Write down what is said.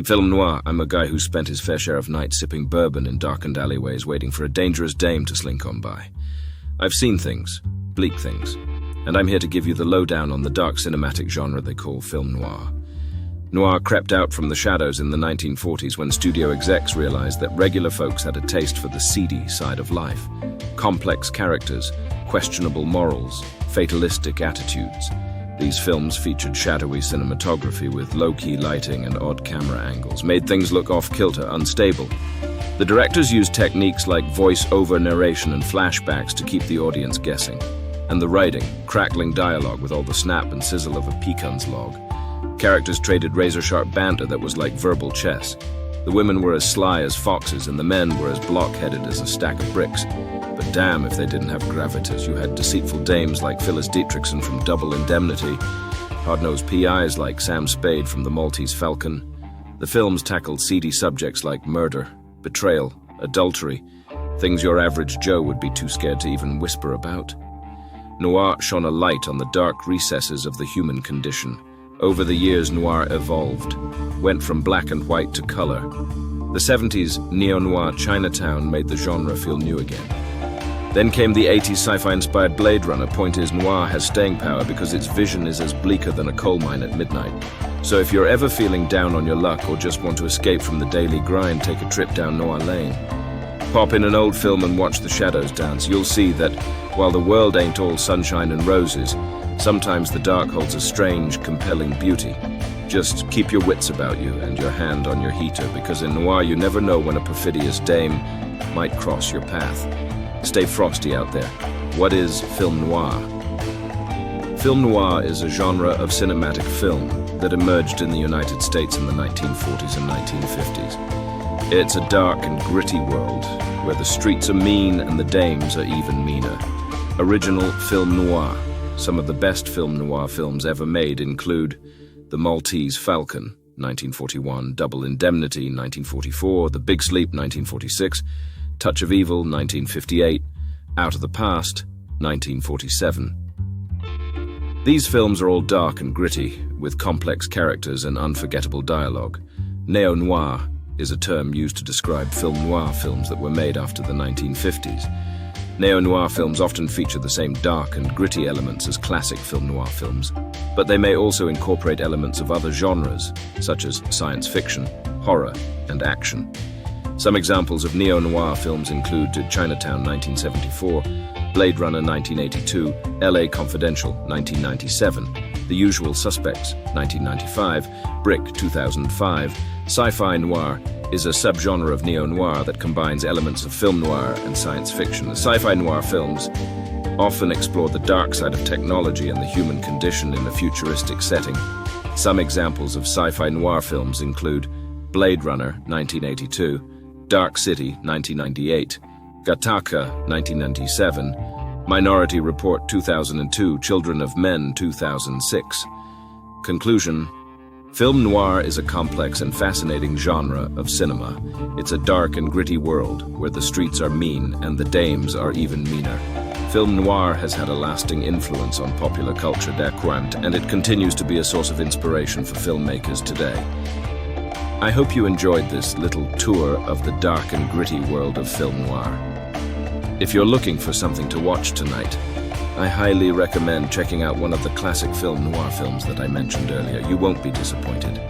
Film noir, I'm a guy who spent his fair share of nights sipping bourbon in darkened alleyways waiting for a dangerous dame to slink on by. I've seen things, bleak things, and I'm here to give you the lowdown on the dark cinematic genre they call film noir. Noir crept out from the shadows in the 1940s when studio execs realized that regular folks had a taste for the seedy side of life. Complex characters, questionable morals, fatalistic attitudes. These films featured shadowy cinematography with low-key lighting and odd camera angles, made things look off-kilter, unstable. The directors used techniques like voice-over narration and flashbacks to keep the audience guessing. And the writing, crackling dialogue with all the snap and sizzle of a pecan's log. Characters traded razor-sharp banter that was like verbal chess. The women were as sly as foxes and the men were as block-headed as a stack of bricks. But damn if they didn't have gravitas. You had deceitful dames like Phyllis Dietrichson from Double Indemnity, hard-nosed PIs like Sam Spade from the Maltese Falcon. The films tackled seedy subjects like murder, betrayal, adultery, things your average Joe would be too scared to even whisper about. Noir shone a light on the dark recesses of the human condition. Over the years, noir evolved, went from black and white to color. The 70s neo-noir Chinatown made the genre feel new again. Then came the 80s sci-fi-inspired Blade Runner. Point is, noir has staying power because its vision is as bleaker than a coal mine at midnight. So if you're ever feeling down on your luck or just want to escape from the daily grind, take a trip down Noir Lane. Pop in an old film and watch the shadows dance. You'll see that while the world ain't all sunshine and roses, sometimes the dark holds a strange, compelling beauty. Just keep your wits about you and your hand on your heater, because in noir you never know when a perfidious dame might cross your path. Stay frosty out there. What is film noir? Film noir is a genre of cinematic film that emerged in the United States in the 1940s and 1950s. It's a dark and gritty world where the streets are mean and the dames are even meaner. Original film noir. Some of the best film noir films ever made include The Maltese Falcon, 1941, Double Indemnity, 1944, The Big Sleep, 1946, Touch of Evil, 1958, Out of the Past, 1947. These films are all dark and gritty, with complex characters and unforgettable dialogue. Neo-noir is a term used to describe film noir films that were made after the 1950s. Neo-noir films often feature the same dark and gritty elements as classic film noir films, but they may also incorporate elements of other genres, such as science fiction, horror, and action. Some examples of neo-noir films include Chinatown 1974, Blade Runner 1982, LA Confidential 1997, The Usual Suspects 1995, Brick 2005. Sci-fi noir is a subgenre of neo-noir that combines elements of film noir and science fiction. The sci-fi noir films often explore the dark side of technology and the human condition in a futuristic setting. Some examples of sci-fi noir films include Blade Runner 1982, Dark City 1998, Gattaca 1997, Minority Report 2002, Children of Men 2006. Conclusion: film noir is a complex and fascinating genre of cinema. It's a dark and gritty world where the streets are mean and the dames are even meaner. Film noir has had a lasting influence on popular culture, and it continues to be a source of inspiration for filmmakers today. I hope you enjoyed this little tour of the dark and gritty world of film noir. If you're looking for something to watch tonight, I highly recommend checking out one of the classic film noir films that I mentioned earlier. You won't be disappointed.